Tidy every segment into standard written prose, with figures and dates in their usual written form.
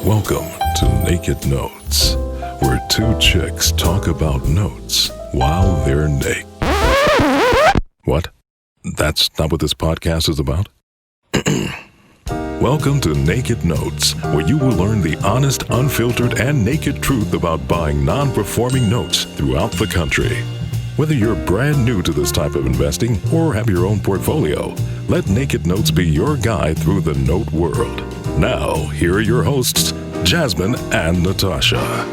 Welcome to Naked Notes, where two chicks talk about notes while they're naked. What? That's not what this podcast is about? Welcome to Naked Notes, where you will learn the honest, unfiltered, and naked truth about buying non-performing notes throughout the country. Whether you're brand new to this type of investing or have your own portfolio, let Naked Notes be your guide through the note world. Now, here are your hosts, Jasmine and Natosha.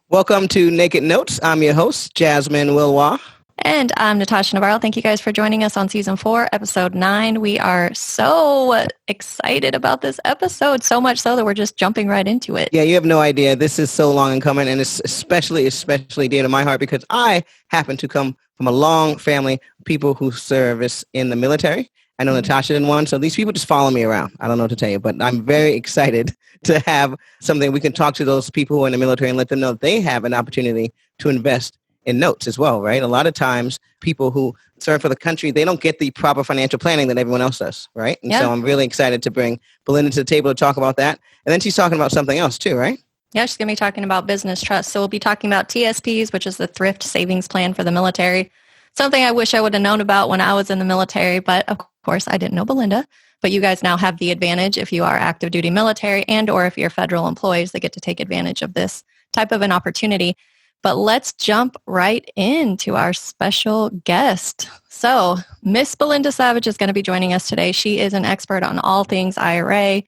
Welcome to Naked Notes. I'm your host, Jasmine Willois. And I'm Natosha Navarro. Thank you guys for joining us on Season 4, Episode 9. We are so excited about this episode, so much so that we're just jumping right into it. Yeah, you have no idea. This is so long in coming, and it's especially dear to my heart because I happen to come from a long family of people who service in the military. I know Natosha in one, so these people just follow me around. I don't know what to tell you, but I'm very excited to have something we can talk to those people who are in the military and let them know that they have an opportunity to invest in notes as well, right? A lot of times people who serve for the country, they don't get the proper financial planning that everyone else does, right? And so I'm really excited to bring Belinda to the table to talk about that. And then she's talking about something else too, right? Yeah, she's going to be talking about business trust. So we'll be talking about TSPs, which is the Thrift Savings Plan for the military. Something I wish I would have known about when I was in the military, but of course I didn't know Belinda. But you guys now have the advantage if you are active duty military and or if you're federal employees that get to take advantage of this type of an opportunity. But let's jump right into our special guest. So Miss Belinda Savage is going to be joining us today. She is an expert on all things IRA,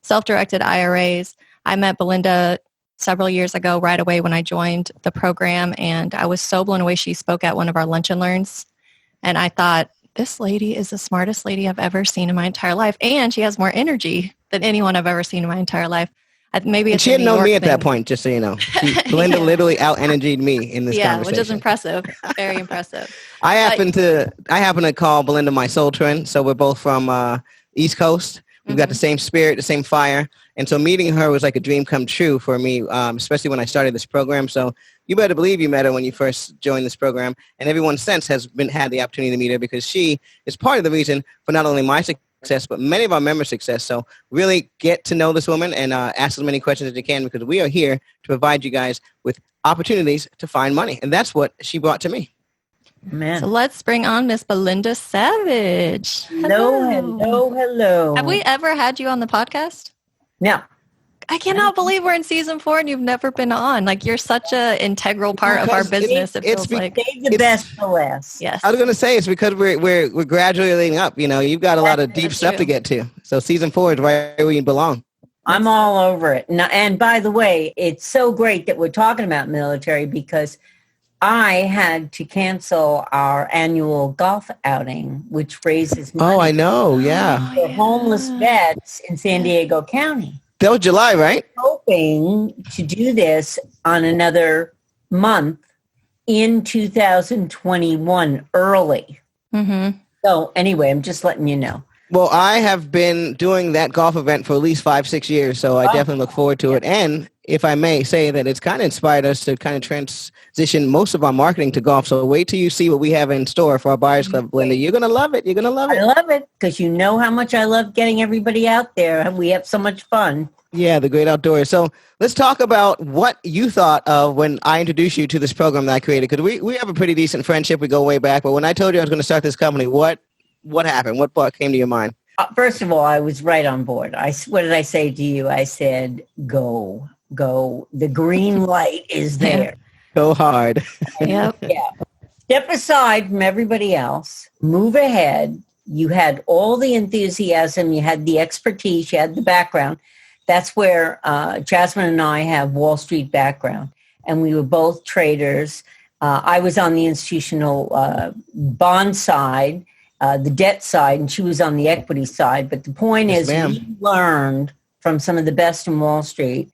self-directed IRAs. I met Belinda several years ago right away when I joined the program, and I was so blown away. She spoke at one of our lunch and learns, and I thought, this lady is the smartest lady I've ever seen in my entire life, and she has more energy than anyone I've ever seen in my entire life. Maybe it's she had known me at thing. that point, just so you know. Belinda literally out-energied me in this conversation. Which is impressive. Very impressive. I happen to call Belinda my soul twin, so we're both from East Coast. We've got the same spirit, the same fire. And so meeting her was like a dream come true for me, especially when I started this program. So you better believe you met her when you first joined this program. And everyone since has had the opportunity to meet her because she is part of the reason for not only my success, but many of our members' success. So really get to know this woman and ask as many questions as you can because we are here to provide you guys with opportunities to find money. And that's what she brought to me. Man. So let's bring on Miss Belinda Savage. Hello. Have we ever had you on the podcast? No. I cannot believe we're in season 4 and you've never been on. Like, you're such an integral part of our business. It feels like save the best for last. Yes. I was going to say it's because we're gradually leading up. You know, you've got a lot of deep stuff to get to. So season 4 is right where you belong. I'm all over it. And by the way, it's so great that we're talking about military because I had to cancel our annual golf outing, which raises money. Oh, I know. Yeah. For homeless vets in San Diego County. That was July, right? Hoping to do this on another month in 2021 early. Mm-hmm. So anyway, I'm just letting you know. Well, I have been doing that golf event for at least 5-6 years, so I definitely look forward to it. And if I may say that it's kind of inspired us to kind of transition most of our marketing to golf. So wait till you see what we have in store for our Buyers Club, Belinda. You're going to love it. You're going to love it. I love it because you know how much I love getting everybody out there. We have so much fun. Yeah, the great outdoors. So let's talk about what you thought of when I introduced you to this program that I created. Because we have a pretty decent friendship. We go way back. But when I told you I was going to start this company, what happened? What thought came to your mind? First of all, I was right on board. What did I say to you? I said, go. The green light is there. Go hard. Yep. Yeah. Step aside from everybody else. Move ahead. You had all the enthusiasm. You had the expertise. You had the background. That's where Jasmine and I have Wall Street background. And we were both traders. I was on the institutional bond side, the debt side, and she was on the equity side. But the point is, we learned from some of the best in Wall Street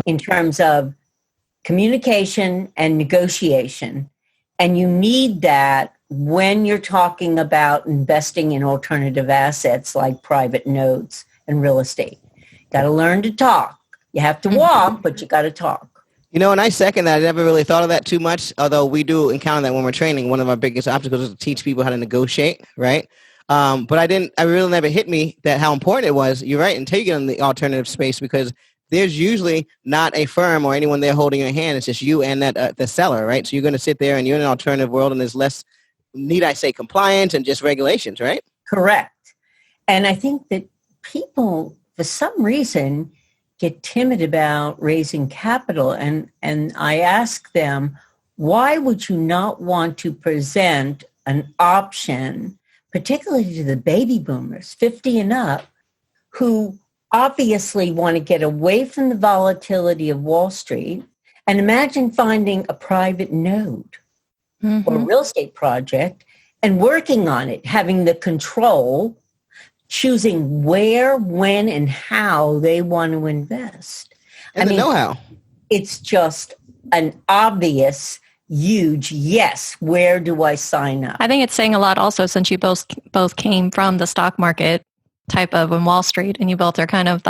in terms of communication and negotiation. And you need that when you're talking about investing in alternative assets like private notes and real estate. Got to learn to talk. You have to walk, but you got to talk. You know, and I second that. I never really thought of that too much, although we do encounter that when we're training. One of our biggest obstacles is to teach people how to negotiate, right? But I really never hit me that how important it was. You're right, until you get in the alternative space, because there's usually not a firm or anyone there holding your hand. It's just you and that the seller, right? So you're going to sit there and you're in an alternative world, and there's less, need I say, compliance and just regulations, right? Correct. And I think that people, for some reason, get timid about raising capital. And I ask them, why would you not want to present an option, particularly to the baby boomers, 50 and up, who obviously want to get away from the volatility of Wall Street? And imagine finding a private node or real estate project and working on it, having the control, choosing where, when, and how they want to invest. And the know-how. It's just an obvious, huge yes. Where do I sign up? I think it's saying a lot also, since you both came from the stock market type of in Wall Street, and you both are kind of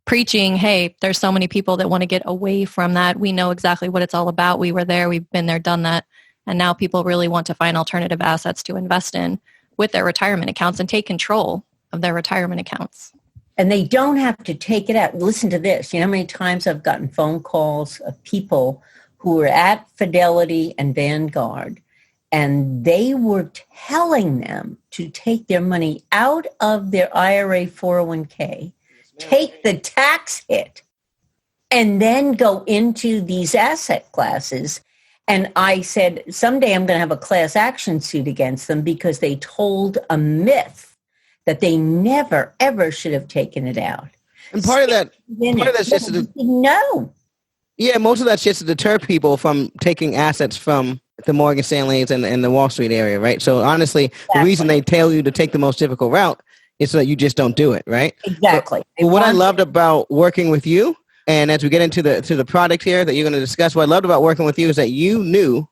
preaching, hey, there's so many people that want to get away from that. We know exactly what it's all about. We were there. We've been there, done that. And now people really want to find alternative assets to invest in with their retirement accounts and take control of their retirement accounts. And they don't have to take it out. Listen to this. You know how many times I've gotten phone calls of people who were at Fidelity and Vanguard, and they were telling them to take their money out of their IRA 401k, take the tax hit, and then go into these asset classes. And I said, someday I'm going to have a class action suit against them because they told a myth that they never, ever should have taken it out. And part of that's just no. Yeah, most of that's just to deter people from taking assets from the Morgan Stanleys and the Wall Street area, right? So honestly, exactly. The reason they tell you to take the most difficult route is so that you just don't do it, right? Exactly. But what I loved about working with you, and as we get into the product here that you're going to discuss, what I loved about working with you is that you knew,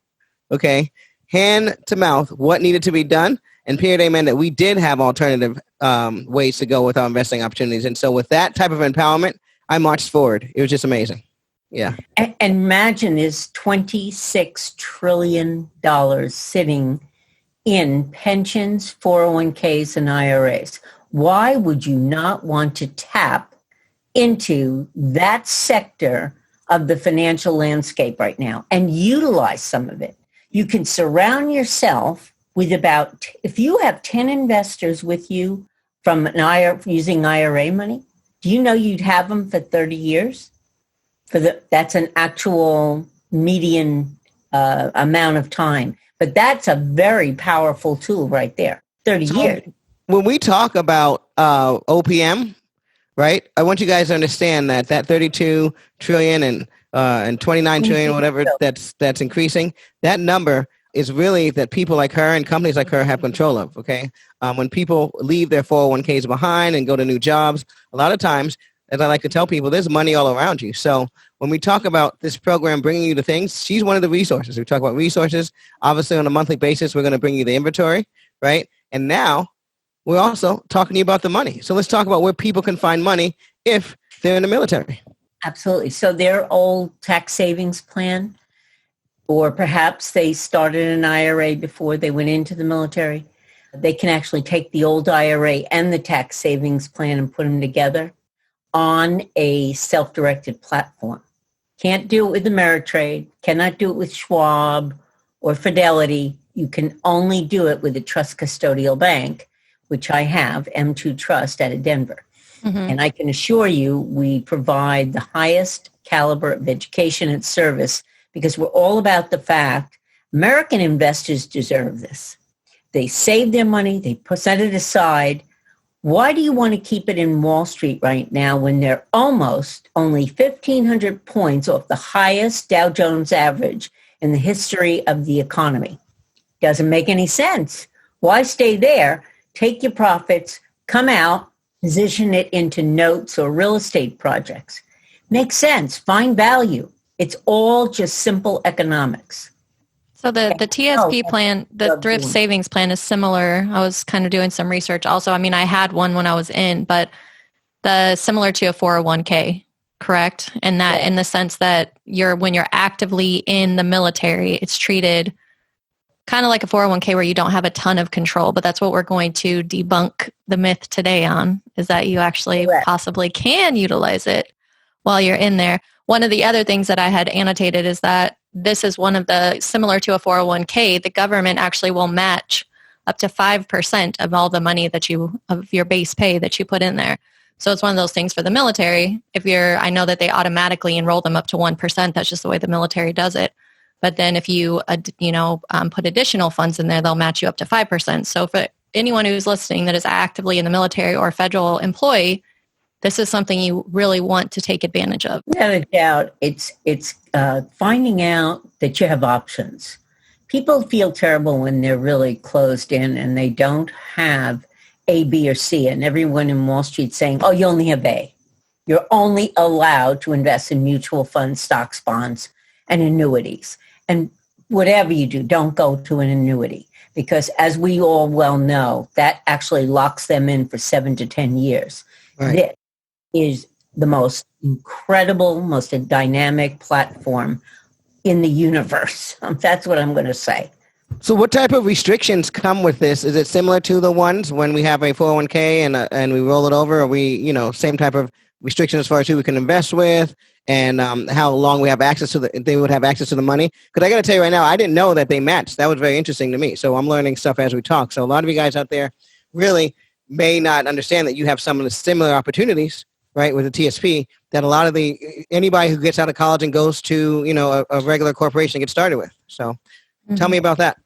okay, hand to mouth, what needed to be done, and period, amen, that we did have alternative ways to go with our investing opportunities. And so with that type of empowerment, I marched forward. It was just amazing. Yeah. And imagine there's $26 trillion sitting in pensions, 401ks, and IRAs. Why would you not want to tap into that sector of the financial landscape right now and utilize some of it? You can surround yourself with if you have 10 investors with you from an IRA, using IRA money, do you know you'd have them for 30 years? That's an actual median amount of time. But that's a very powerful tool right there. 30 years. When we talk about OPM, right, I want you guys to understand that 32 trillion and 29 trillion, whatever that's increasing, that number is really that people like her and companies like her have control of, okay? When people leave their 401ks behind and go to new jobs, a lot of times, as I like to tell people, there's money all around you. So when we talk about this program bringing you the things, she's one of the resources. We talk about resources. Obviously, on a monthly basis, we're going to bring you the inventory, right? And now we're also talking to you about the money. So let's talk about where people can find money if they're in the military. Absolutely. So their old tax savings plan, or perhaps they started an IRA before they went into the military, they can actually take the old IRA and the tax savings plan and put them together on a self-directed platform. Can't do it with Ameritrade, cannot do it with Schwab or Fidelity. You can only do it with a trust custodial bank, which I have, M2 Trust out of Denver. Mm-hmm. And I can assure you we provide the highest caliber of education and service because we're all about the fact American investors deserve this. They save their money, they set it aside. Why do you want to keep it in Wall Street right now when they're almost only 1,500 points off the highest Dow Jones average in the history of the economy? Doesn't make any sense. Why stay there? Take your profits, come out, position it into notes or real estate projects. Makes sense. Find value. It's all just simple economics. So the TSP plan, the Thrift Savings Plan is similar. I was kind of doing some research also. I mean, I had one when I was in, but similar to a 401k, correct? And that in the sense that when you're actively in the military, it's treated kind of like a 401k where you don't have a ton of control, but that's what we're going to debunk the myth today on, is that you actually possibly can utilize it while you're in there. One of the other things that I had annotated is that this is one of the, similar to a 401k, the government actually will match up to 5% of all the money of your base pay that you put in there. So it's one of those things for the military. I know that they automatically enroll them up to 1%. That's just the way the military does it. But then if you, put additional funds in there, they'll match you up to 5%. So for anyone who's listening that is actively in the military or a federal employee, this is something you really want to take advantage of. Without a doubt, it's finding out that you have options. People feel terrible when they're really closed in and they don't have A, B, or C. And everyone in Wall Street saying, oh, you only have A. You're only allowed to invest in mutual funds, stocks, bonds, and annuities. And whatever you do, don't go to an annuity. Because as we all well know, that actually locks them in for 7 to 10 years. Right. This is the most incredible, most dynamic platform in the universe. That's what I'm going to say. So what type of restrictions come with this? Is it similar to the ones when we have a 401k and we roll it over? Are we, same type of restrictions as far as who we can invest with and how long we have access to they would have access to the money? Because I got to tell you right now, I didn't know that they matched. That was very interesting to me. So I'm learning stuff as we talk. So a lot of you guys out there really may not understand that you have some of the similar opportunities, right, with the TSP that a lot of anybody who gets out of college and goes to, a regular corporation gets started with. So tell me about that.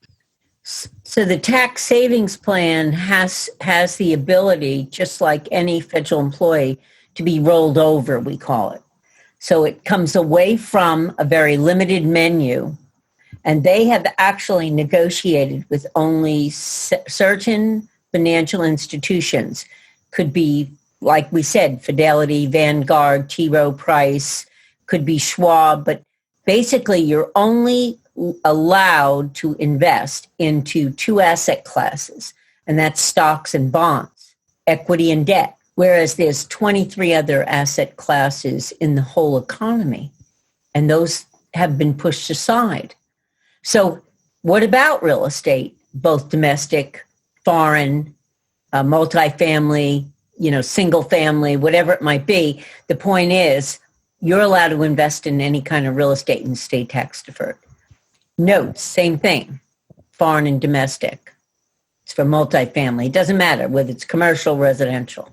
So the tax savings plan has the ability, just like any federal employee, to be rolled over, we call it. So it comes away from a very limited menu, and they have actually negotiated with only certain financial institutions. Could be, like we said, Fidelity, Vanguard, T. Rowe Price, could be Schwab, but basically you're only allowed to invest into 2 asset classes, and that's stocks and bonds, equity and debt, whereas there's 23 other asset classes in the whole economy, and those have been pushed aside. So what about real estate, both domestic, foreign, multifamily, single family, whatever it might be? The point is, you're allowed to invest in any kind of real estate and stay tax deferred. Notes, same thing, foreign and domestic. It's for multifamily. It doesn't matter whether it's commercial, residential.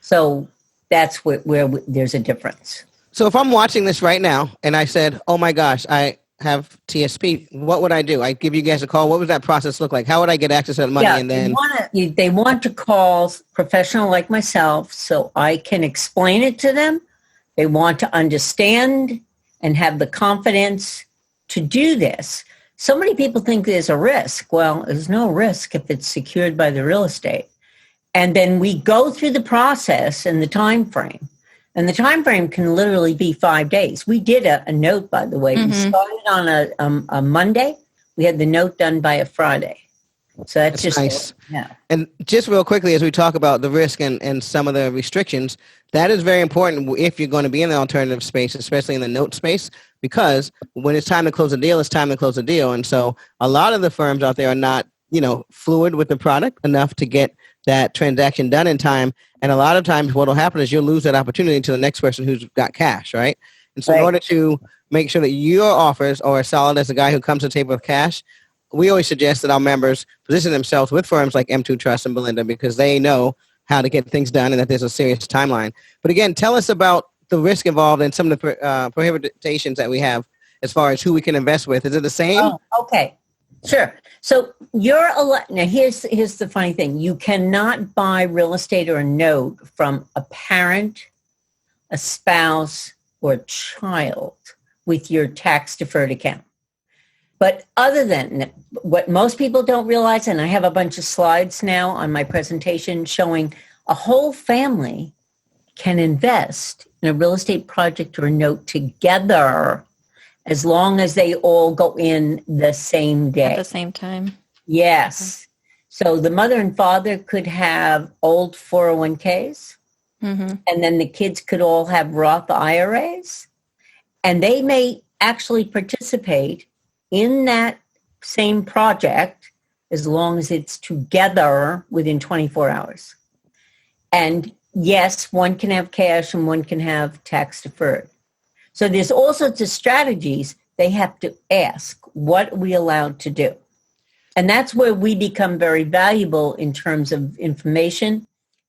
So that's where there's a difference. So if I'm watching this right now and I said, oh my gosh, I have TSP, what would I do? I give you guys a call. What would that process look like? How would I get access to that money? And then they want to call a professional like myself so I can explain it to them. They want to understand and have the confidence to do this. So many people think there's a risk. Well, there's no risk if it's secured by the real estate. And then we go through the process and the time frame. And the time frame can literally be 5 days. We did a note, by the way. Mm-hmm. We started on a Monday. We had the note done by a Friday. So that's just nice. Yeah. And just real quickly, as we talk about the risk and some of the restrictions, that is very important if you're going to be in the alternative space, especially in the note space, because when it's time to close a deal, it's time to close a deal. And so a lot of the firms out there are not, fluid with the product enough to get that transaction done in time. And a lot of times what will happen is you'll lose that opportunity to the next person who's got cash, right? And so in order to make sure that your offers are as solid as the guy who comes to the table with cash, we always suggest that our members position themselves with firms like M2 Trust and Belinda because they know how to get things done and that there's a serious timeline. But again, tell us about the risk involved and some of the prohibitions that we have as far as who we can invest with. Is it the same? Oh, okay. Sure. So now here's the funny thing. You cannot buy real estate or a note from a parent, a spouse, or a child with your tax deferred account. But other than what most people don't realize, and I have a bunch of slides now on my presentation showing a whole family can invest in a real estate project or a note together as long as they all go in the same day. At the same time. Yes. So the mother and father could have old 401ks, mm-hmm. and then the kids could all have Roth IRAs, and they may actually participate in that same project as long as it's together within 24 hours. And yes, one can have cash and one can have tax deferred. So there's all sorts of strategies they have to ask, what are we allowed to do? And that's where we become very valuable in terms of information.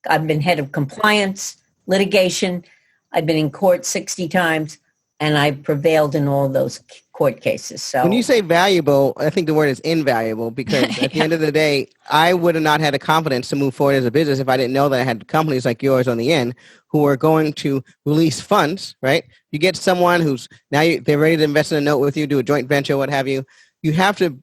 I've been head of compliance, litigation. I've been in court 60 times, and I've prevailed in all those court cases. So when you say valuable, I think the word is invaluable, because at the end of the day, I would have not had the confidence to move forward as a business if I didn't know that I had companies like yours on the end who are going to release funds, right? You get someone who's they're ready to invest in a note with you, do a joint venture, what have you. You have to,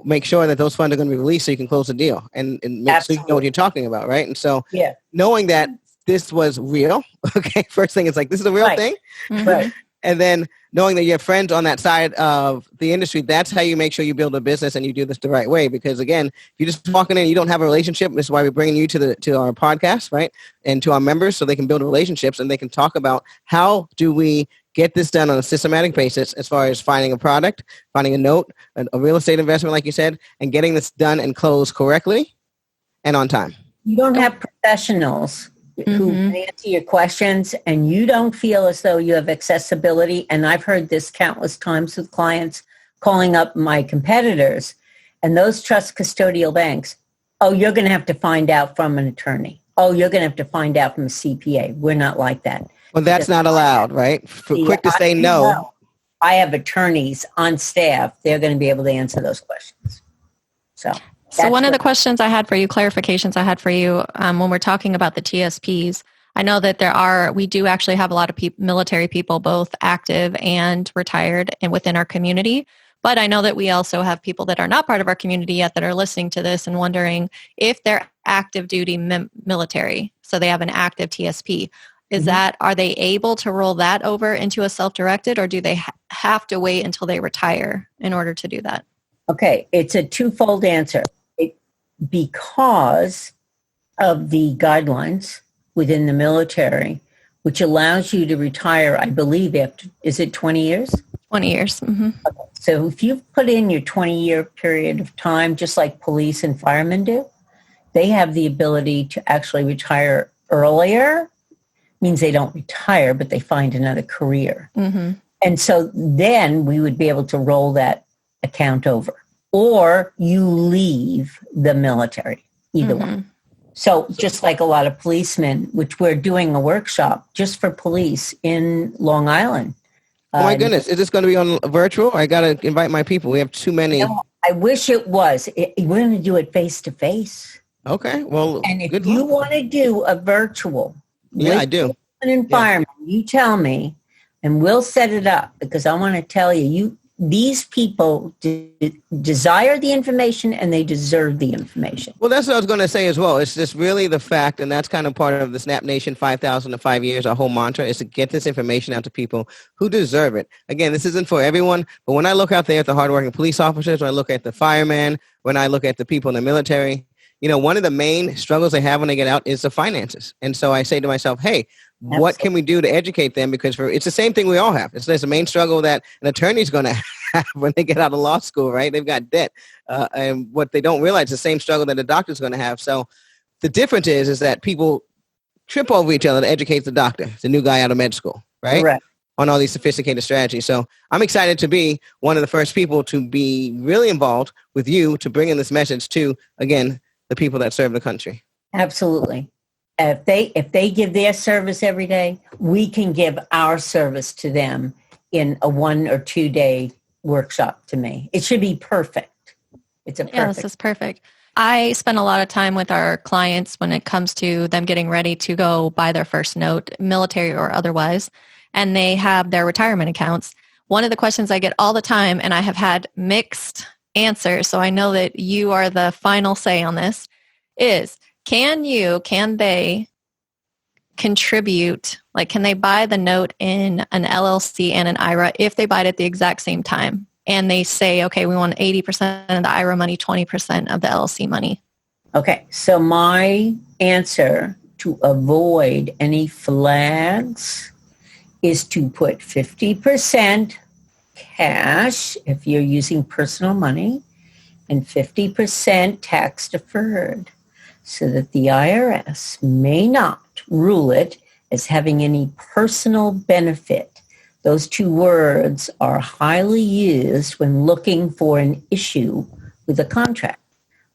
make sure that those funds are going to be released so you can close the deal and make sure you know what you're talking about, right? And so knowing that this was real, okay, first thing is like, this is a real thing. Mm-hmm. Right. And then knowing that you have friends on that side of the industry, that's how you make sure you build a business and you do this the right way. Because again, if you're just walking in, you don't have a relationship. This is why we're bringing you to our podcast, right? And to our members, so they can build relationships and they can talk about how do we get this done on a systematic basis, as far as finding a product, finding a note, a real estate investment, like you said, and getting this done and closed correctly and on time. You don't have professionals who can answer your questions, and you don't feel as though you have accessibility. And I've heard this countless times with clients calling up my competitors, and those trust custodial banks, oh, you're going to have to find out from an attorney. Oh, you're going to have to find out from a CPA. We're not like that. Well, that's not allowed, right? Quick to say no. I have attorneys on staff. They're going to be able to answer those questions. So one of the questions I had for you, clarifications I had for you, when we're talking about the TSPs, I know that we do actually have a lot of military people, both active and retired, and within our community. But I know that we also have people that are not part of our community yet that are listening to this and wondering if they're active duty military. So they have an active TSP. Are they able to roll that over into a self-directed, or do they have to wait until they retire in order to do that? Okay, it's a twofold answer. Because of the guidelines within the military, which allows you to retire, I believe, after, is it 20 years? 20 years. Mm-hmm. Okay. So if you've put in your 20-year period of time, just like police and firemen do, they have the ability to actually retire earlier. Means they don't retire, but they find another career. Mm-hmm. And so then we would be able to roll that account over. Or you leave the military, either one. So just like a lot of policemen, which we're doing a workshop just for police in Long Island. Oh my goodness, is this going to be on virtual? I got to invite my people. We have too many. I wish it was. We're going to do it face to face. Okay, well, and if you want to do a virtual, I do. An environment, you tell me, and we'll set it up, because I want to tell you, these people desire the information and they deserve the information. Well, that's what I was going to say as well. It's just really the fact, and that's kind of part of the Snap Nation 5,000 to 5 years. Our whole mantra is to get this information out to people who deserve it. Again, this isn't for everyone, but when I look out there at the hardworking police officers, when I look at the firemen, when I look at the people in the military, one of the main struggles they have when they get out is the finances. And so I say to myself, hey, what can we do to educate them? Because it's the same thing we all have. It's the main struggle that an attorney's going to have when they get out of law school, right? They've got debt. And what they don't realize is the same struggle that a doctor's going to have. So the difference is that people trip over each other to educate the doctor, the new guy out of med school, right? Correct. On all these sophisticated strategies. So I'm excited to be one of the first people to be really involved with you to bring in this message to, again, the people that serve the country. Absolutely. If they give their service every day, we can give our service to them in a 1 or 2 day workshop. To me, it should be perfect. It's a perfect. Yeah, this is perfect. I spend a lot of time with our clients when it comes to them getting ready to go buy their first note, military or otherwise, and they have their retirement accounts. One of the questions I get all the time, and I have had mixed answers, so I know that you are the final say on this, is can they contribute, like can they buy the note in an LLC and an IRA if they buy it at the exact same time? And they say, okay, we want 80% of the IRA money, 20% of the LLC money. Okay, so my answer to avoid any flags is to put 50% cash, if you're using personal money, and 50% tax deferred, so that the IRS may not rule it as having any personal benefit. Those two words are highly used when looking for an issue with a contract.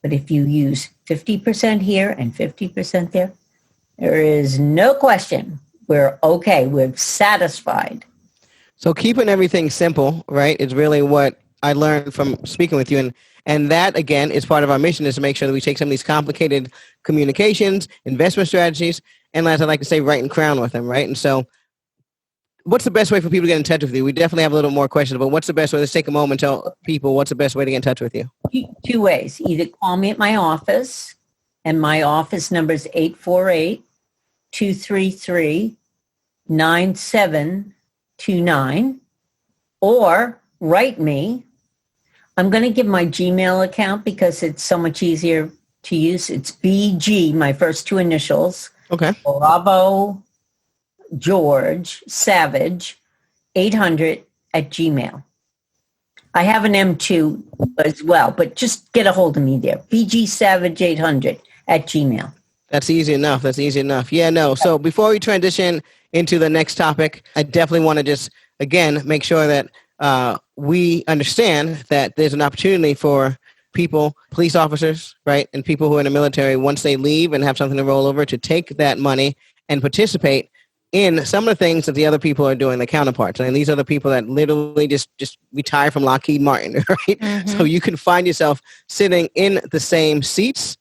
But if you use 50% here and 50% there, there is no question. We're okay. We're satisfied. So keeping everything simple, right, is really what I learned from speaking with you. And that, again, is part of our mission, is to make sure that we take some of these complicated communications, investment strategies, and as I like to say, right and crown with them, right? And so what's the best way for people to get in touch with you? We definitely have a little more questions, but what's the best way? Let's take a moment and tell people what's the best way to get in touch with you. Two ways. Either call me at my office, and my office number is 848-233-9729, or write me. I'm going to give my Gmail account because it's so much easier to use. It's BG, my first two initials. Okay. Bravo George Savage 800 at Gmail. I have an M2 as well, but just get a hold of me there. BG Savage 800 at Gmail. That's easy enough. Yeah, no. So before we transition into the next topic, I definitely want to just, again, make sure that we understand that there's an opportunity for people, police officers, right, and people who are in the military, once they leave and have something to roll over, to take that money and participate in some of the things that the other people are doing, the counterparts. And these are the people that literally just retire from Lockheed Martin, right? Mm-hmm. So you can find yourself sitting in the same seats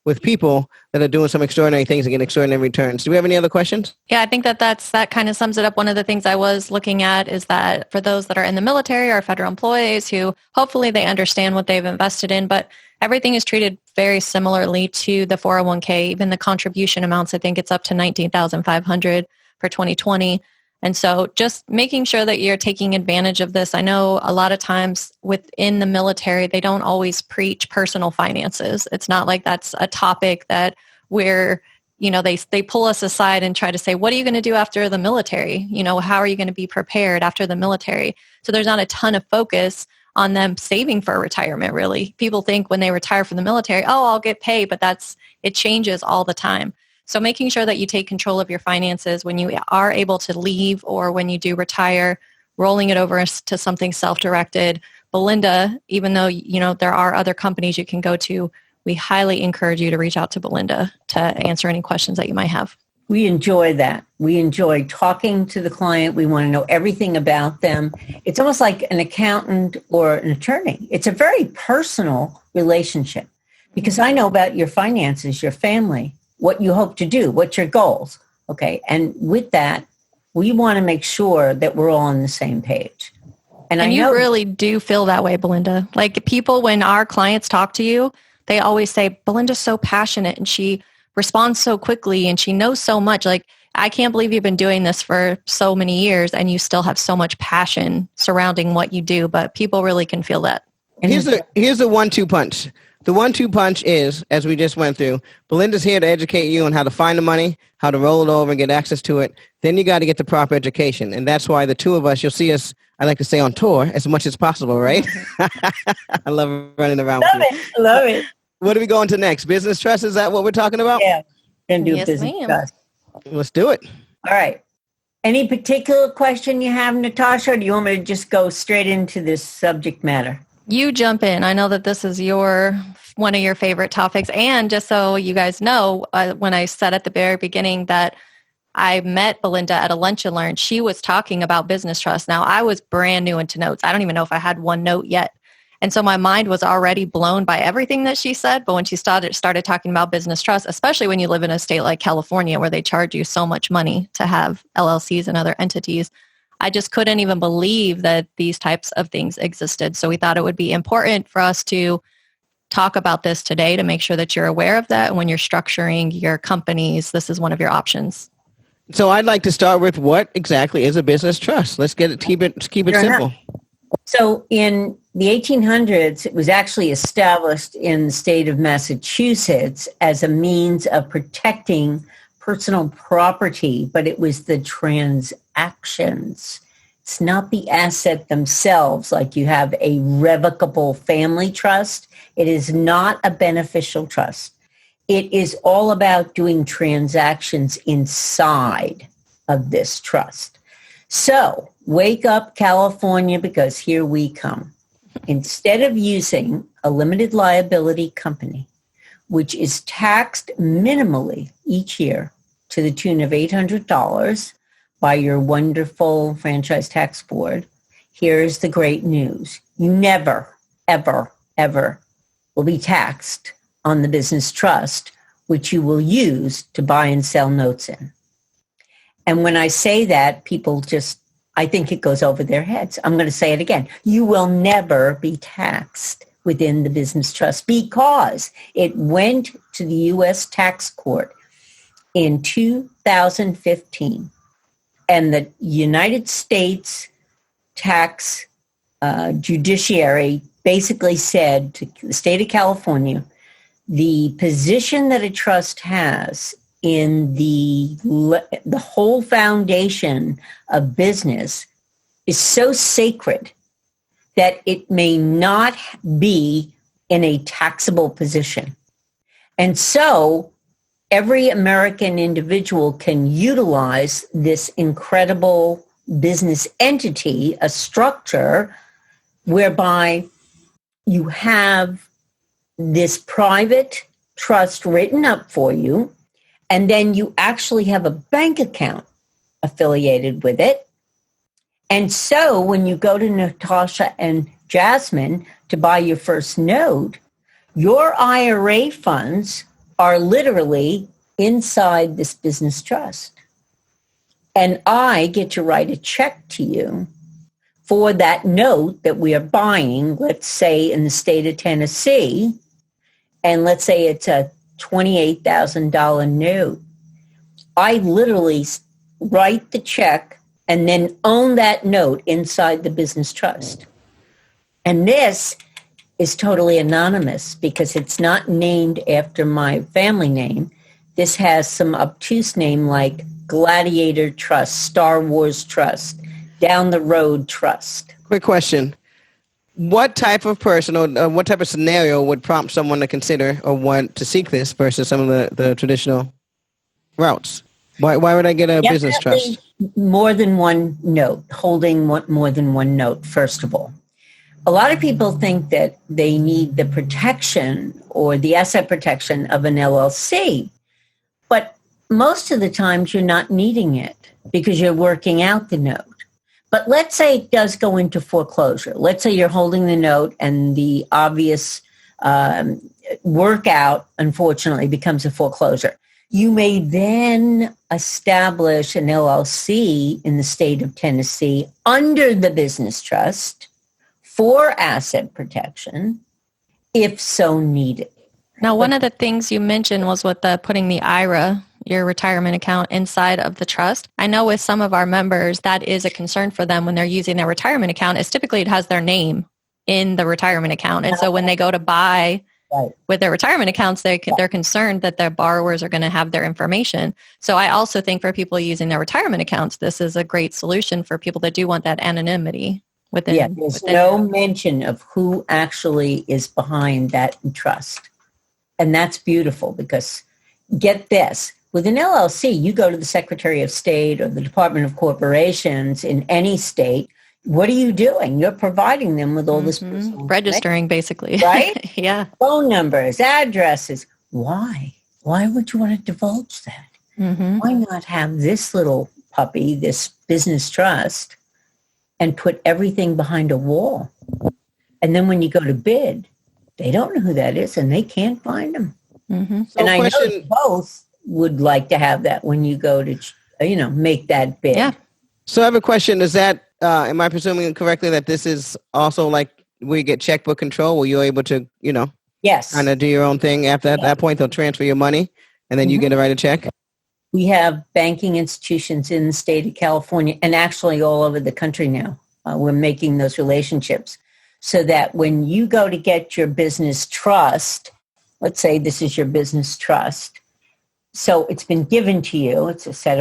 with people that are doing some extraordinary things and getting extraordinary returns. Do we have any other questions? Yeah, I think that kind of sums it up. One of the things I was looking at is that for those that are in the military or federal employees who hopefully they understand what they've invested in, but everything is treated very similarly to the 401k. Even the contribution amounts, I think it's up to $19,500 for 2020. And so just making sure that you're taking advantage of this. I know a lot of times within the military, they don't always preach personal finances. It's not like that's a topic that we're, they pull us aside and try to say, what are you going to do after the military? How are you going to be prepared after the military? So there's not a ton of focus on them saving for retirement, really. People think when they retire from the military, oh, I'll get paid, but it changes all the time. So making sure that you take control of your finances when you are able to leave or when you do retire, rolling it over to something self-directed. Belinda, even though, there are other companies you can go to, we highly encourage you to reach out to Belinda to answer any questions that you might have. We enjoy that. We enjoy talking to the client. We want to know everything about them. It's almost like an accountant or an attorney. It's a very personal relationship because I know about your finances, your family, what you hope to do, what's your goals, okay? And with that, we want to make sure that we're all on the same page. And I know really do feel that way, Belinda. Like people, when our clients talk to you, they always say, Belinda's so passionate and she responds so quickly and she knows so much. Like, I can't believe you've been doing this for so many years and you still have so much passion surrounding what you do, but people really can feel that. And here's the 1-2 punch. The 1-2 punch is, as we just went through, Belinda's here to educate you on how to find the money, how to roll it over and get access to it. Then you got to get the proper education. And that's why the two of us, you'll see us, I like to say, on tour as much as possible, right? I love running around. Love it. What are we going to next? Business trust? Is that what we're talking about? Yeah. Going to do yes, business ma'am. trust. Let's do it. All right. Any particular question you have, Natosha, or do you want me to just go straight into this subject matter? You jump in. I know that this is one of your favorite topics. And just so you guys know, when I said at the very beginning that I met Belinda at a lunch and learn, she was talking about business trust. Now, I was brand new into notes. I don't even know if I had one note yet. And so my mind was already blown by everything that she said. But when she started talking about business trust, especially when you live in a state like California where they charge you so much money to have LLCs and other entities, I just couldn't even believe that these types of things existed. So we thought it would be important for us to talk about this today to make sure that you're aware of that. And when you're structuring your companies, this is one of your options. So I'd like to start with what exactly is a business trust? Let's keep it simple. So in the 1800s, it was actually established in the state of Massachusetts as a means of protecting personal property, but it was the transactions It's not the asset themselves, like you have a revocable family trust. It is not a beneficial trust. It is all about doing transactions inside of this trust. So wake up, California, because here we come. Instead of using a limited liability company, which is taxed minimally each year to the tune of $800 by your wonderful franchise tax board, here's the great news. You never, ever, ever will be taxed on the business trust, which you will use to buy and sell notes in. And when I say that, people I think it goes over their heads. I'm going to say it again. You will never be taxed within the business trust because it went to the U.S. tax court in 2015. And the United States tax judiciary basically said to the state of California, the position that a trust has in the whole foundation of business is so sacred that it may not be in a taxable position. And so every American individual can utilize this incredible business entity, a structure whereby you have this private trust written up for you, and then you actually have a bank account affiliated with it. And so when you go to Natosha and Jasmine to buy your first note, your IRA funds are literally inside this business trust. And I get to write a check to you for that note that we are buying, let's say in the state of Tennessee, and let's say it's a $28,000 note. I literally write the check and then own that note inside the business trust. And this is totally anonymous because it's not named after my family name. This has some obtuse name like Gladiator Trust, Star Wars Trust, Down the Road Trust. Quick question. What type of person or what type of scenario would prompt someone to consider or want to seek this versus some of the traditional routes? Why would I get a business trust? More than one note, holding more than one note, first of all. A lot of people think that they need the protection or the asset protection of an LLC, but most of the times you're not needing it because you're working out the note. But let's say it does go into foreclosure. Let's say you're holding the note and the obvious workout, unfortunately, becomes a foreclosure. You may then establish an LLC in the state of Tennessee under the business trust for asset protection, if so needed. Now, one of the things you mentioned was with putting the IRA, your retirement account, inside of the trust. I know with some of our members, that is a concern for them when they're using their retirement account, is typically it has their name in the retirement account. And so when they go to buy with their retirement accounts, they're concerned that their borrowers are going to have their information. So I also think for people using their retirement accounts, this is a great solution for people that do want that anonymity. There's no mention of who actually is behind that trust. And that's beautiful because, get this, with an LLC, you go to the Secretary of State or the Department of Corporations in any state. What are you doing? You're providing them with all this registering, basically. Right? Yeah. Phone numbers, addresses. Why? Why would you want to divulge that? Mm-hmm. Why not have this little puppy, this business trust, and put everything behind a wall? And then when you go to bid, they don't know who that is and they can't find them. Mm-hmm. So and I know both would like to have that when you go to, make that bid. Yeah. So I have a question. Is that, am I presuming correctly that this is also like where you get checkbook control, where you're able to, yes, kind of do your own thing after that point, they'll transfer your money and then you get to write a check? We have banking institutions in the state of California and actually all over the country now. We're making those relationships so that when you go to get your business trust, let's say this is your business trust. So it's been given to you. It's a set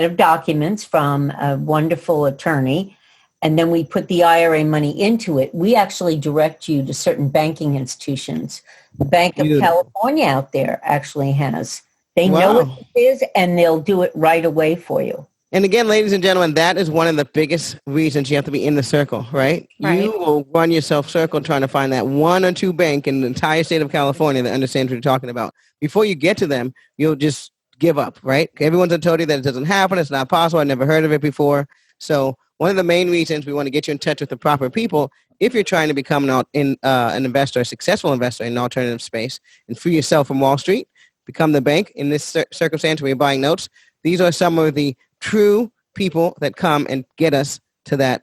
of documents from a wonderful attorney. and then we put the IRA money into it, we actually direct you to certain banking institutions. The Bank of California out there actually has. They know what it is, and they'll do it right away for you. And again, ladies and gentlemen, that is one of the biggest reasons you have to be in the circle, right? You will run yourself circle trying to find that one or two bank in the entire state of California that understands what you're talking about. Before you get to them, you'll just give up, right? Everyone's told you that it doesn't happen. It's not possible. I never heard of it before. So one of the main reasons we want to get you in touch with the proper people, if you're trying to become an investor, a successful investor in an alternative space, and free yourself from Wall Street, become the bank in this circumstance where you're buying notes. These are some of the true people that come and get us to that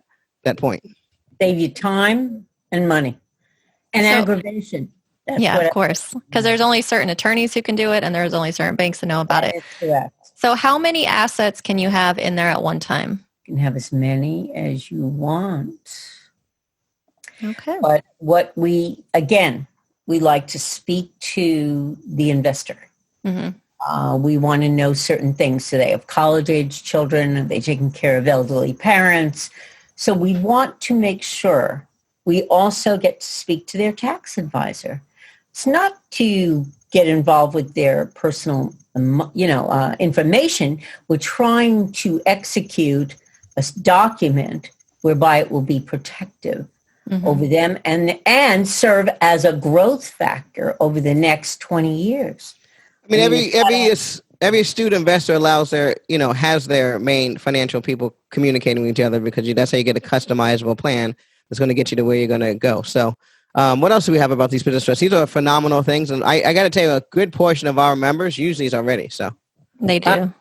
point. Save you time and money and aggravation. That's of course. Because there's only certain attorneys who can do it, and there's only certain banks that know about it. Correct. So how many assets can you have in there at one time? You can have as many as you want. Okay. But what we like to speak to the investor. Mm-hmm. We want to know certain things. So they have college-age children. Are they taking care of elderly parents? So we want to make sure we also get to speak to their tax advisor. It's not to get involved with their personal, information. We're trying to execute a document whereby it will be protective over them and serve as a growth factor over the next 20 years. I mean, every astute investor allows has their main financial people communicating with each other, because that's how you get a customizable plan that's going to get you to where you're going to go. So what else do we have about these business trusts? These are phenomenal things. And I got to tell you, a good portion of our members use these already. So they do. I'm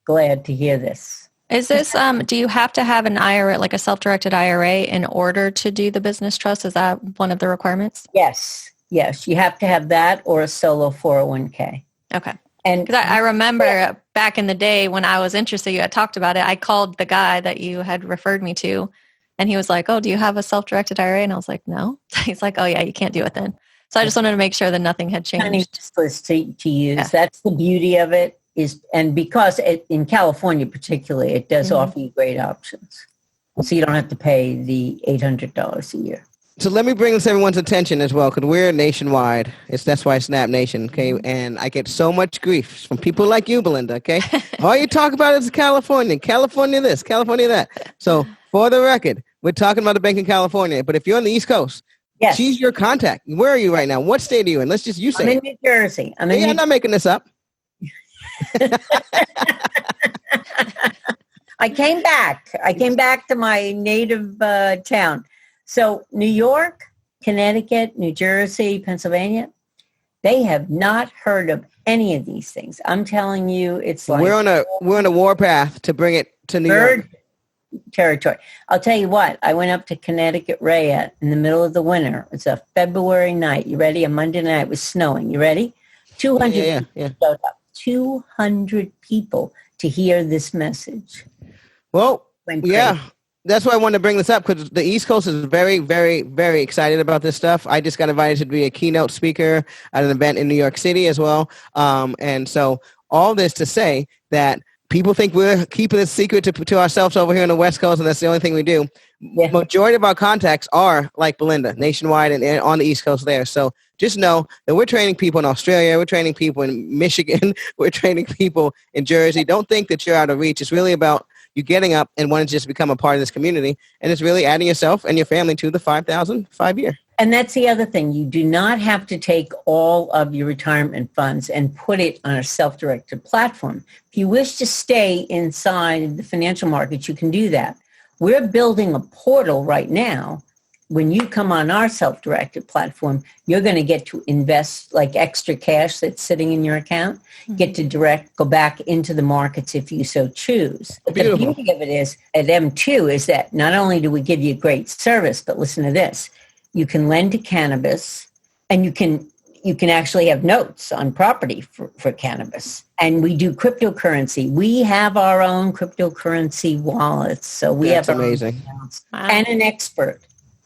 glad to hear this. Is this, do you have to have an IRA, like a self-directed IRA, in order to do the business trust? Is that one of the requirements? Yes. You have to have that or a solo 401k. Okay. And I remember back in the day when I was interested, you had talked about it. I called the guy that you had referred me to, and he was like, "Oh, do you have a self-directed IRA?" And I was like, "No." He's like, "Oh yeah, you can't do it then." So I just wanted to make sure that nothing had changed. Kind of useless to use. Yeah. That's the beauty of it and because in California particularly, it does offer you great options. So you don't have to pay the $800 a year. So let me bring this to everyone's attention as well, because we're nationwide. That's why Snap Nation, okay? And I get so much grief from people like you, Belinda, okay? All you talk about is California this, California that. So for the record, we're talking about the bank in California. But if you're on the East Coast, she's your contact. Where are you right now? What state are you in? Let's just, you say. I'm in New Jersey. I'm not making this up. I came back to my native town. So New York, Connecticut, New Jersey, Pennsylvania, they have not heard of any of these things. I'm telling you, it's like we're on a war path to bring it to New York territory. I'll tell you what, I went up to Connecticut Rayette in the middle of the winter. It's a February night. You ready? A Monday night. It was snowing. You ready? 200 people showed up. 200 people to hear this message. Well, that's why I wanted to bring this up, because the East Coast is very, very, very excited about this stuff. I just got invited to be a keynote speaker at an event in New York City as well. And so all this to say that people think we're keeping this secret to ourselves over here on the West Coast, and that's the only thing we do. Yeah. Majority of our contacts are like Belinda, nationwide and on the East Coast there. So just know that we're training people in Australia, we're training people in Michigan, we're training people in Jersey. Don't think that you're out of reach. It's really about you getting up and wanting to just become a part of this community. And it's really adding yourself and your family to the 5,000 5-year. And that's the other thing. You do not have to take all of your retirement funds and put it on a self-directed platform. If you wish to stay inside the financial markets, you can do that. We're building a portal right now. When you come on our self-directed platform, you're going to get to invest like extra cash that's sitting in your account, get to go back into the markets if you so choose. But the beauty of it is at M2 is that not only do we give you great service, but listen to this. You can lend to cannabis, and you can actually have notes on property for cannabis. And we do cryptocurrency. We have our own cryptocurrency wallets. So that's amazing. And an expert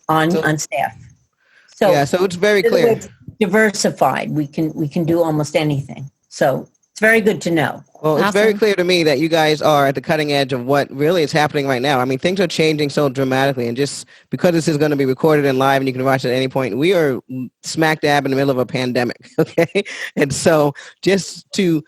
on staff. So it's very clear. It's diversified. We can do almost anything. So It's very good to know. Well, it's very clear to me that you guys are at the cutting edge of what really is happening right now. I mean, things are changing so dramatically, and just because this is going to be recorded and live and you can watch it at any point, we are smack dab in the middle of a pandemic, okay? And so just to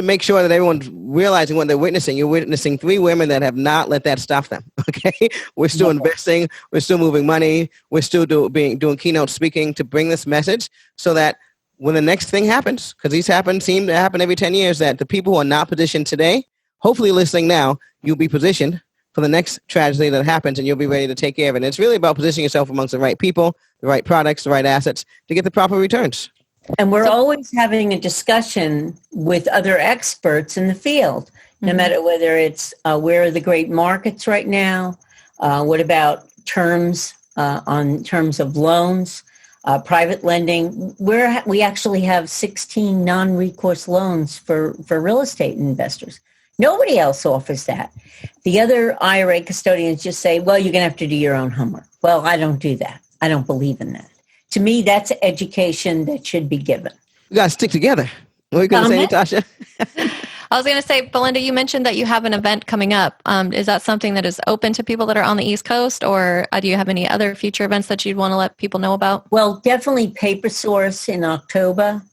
make sure that everyone's realizing what they're witnessing, you're witnessing 3 women that have not let that stop them, okay? We're still investing. We're still moving money. We're still doing keynote speaking to bring this message so that when the next thing happens, because these seem to happen every 10 years, that the people who are not positioned today, hopefully listening now, you'll be positioned for the next tragedy that happens and you'll be ready to take care of it. And it's really about positioning yourself amongst the right people, the right products, the right assets to get the proper returns. And we're always having a discussion with other experts in the field, no matter whether it's where are the great markets right now, what about terms of loans, private lending. We actually have 16 non-recourse loans for real estate investors. Nobody else offers that. The other IRA custodians just say, well, you're going to have to do your own homework. Well, I don't do that. I don't believe in that. To me, that's education that should be given. You got to stick together. What are you going to say, Natosha? I was going to say, Belinda, you mentioned that you have an event coming up. Is that something that is open to people that are on the East Coast, or do you have any other future events that you'd want to let people know about? Well, definitely Paper Source in October.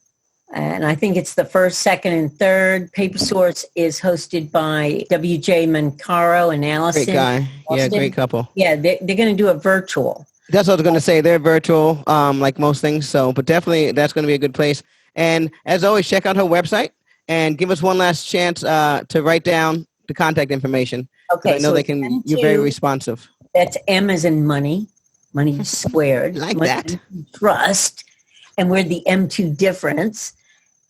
And I think it's the 1st, 2nd, and 3rd. Paper Source is hosted by W.J. Mancaro and Allison. Great guy. Yeah, great couple. Yeah, they're going to do a virtual. That's what I was going to say. They're virtual, like most things. So, but definitely that's going to be a good place. And as always, check out her website and give us one last chance to write down the contact information. Okay. I know you're very responsive. That's M as in money squared. Like money that. Trust. And we're the M2 difference.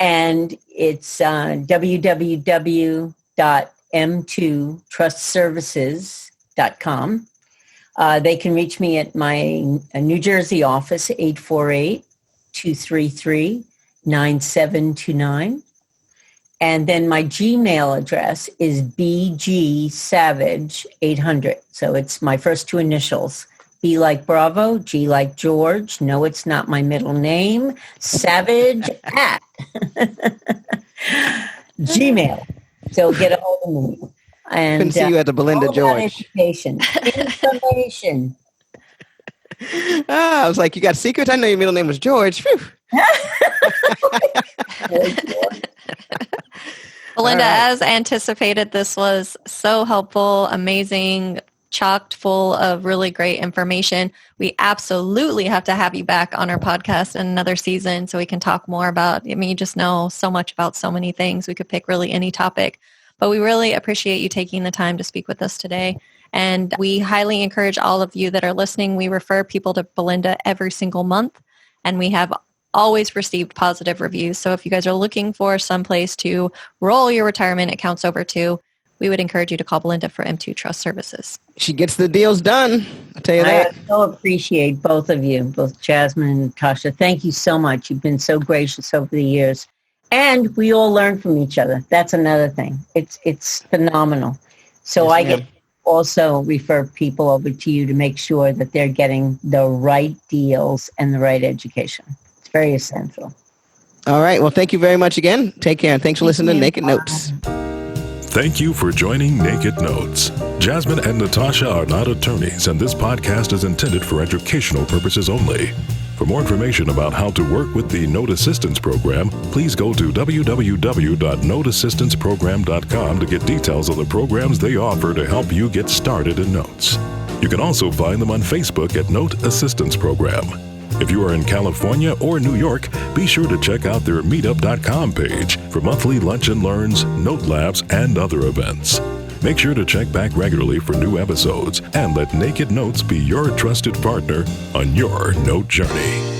And it's www.m2trustservices.com. They can reach me at my New Jersey office, 848-233-9729. And then my Gmail address is bgsavage800. So it's my first 2 initials. B like Bravo, G like George. No, it's not my middle name. Savage at Gmail. So get a hold of me. And couldn't see you at the Belinda George. Education. Information. I was like, you got secrets? I know your middle name was George. Belinda, as anticipated, this was so helpful, amazing, chocked full of really great information. We absolutely have to have you back on our podcast in another season so we can talk more about, you just know so much about so many things. We could pick really any topic, but we really appreciate you taking the time to speak with us today. And we highly encourage all of you that are listening. We refer people to Belinda every single month, and we have always received positive reviews. So if you guys are looking for some place to roll your retirement accounts over to, we would encourage you to call Belinda for M2 Trust Services. She gets the deals done. I'll tell you that. I so appreciate both of you, both Jasmine and Natosha. Thank you so much. You've been so gracious over the years. And we all learn from each other. That's another thing. It's phenomenal. So yes, I get also refer people over to you to make sure that they're getting the right deals and the right education. It's very essential. All right. Well, thank you very much again. Take care. And thanks for listening to Naked Notes. Thank you for joining Naked Notes. Jasmine and Natosha are not attorneys, and this podcast is intended for educational purposes only. For more information about how to work with the Note Assistance Program, please go to www.noteassistanceprogram.com to get details of the programs they offer to help you get started in notes. You can also find them on Facebook at Note Assistance Program. If you are in California or New York, be sure to check out their meetup.com page for monthly lunch and learns, note labs, and other events. Make sure to check back regularly for new episodes and let Naked Notes be your trusted partner on your note journey.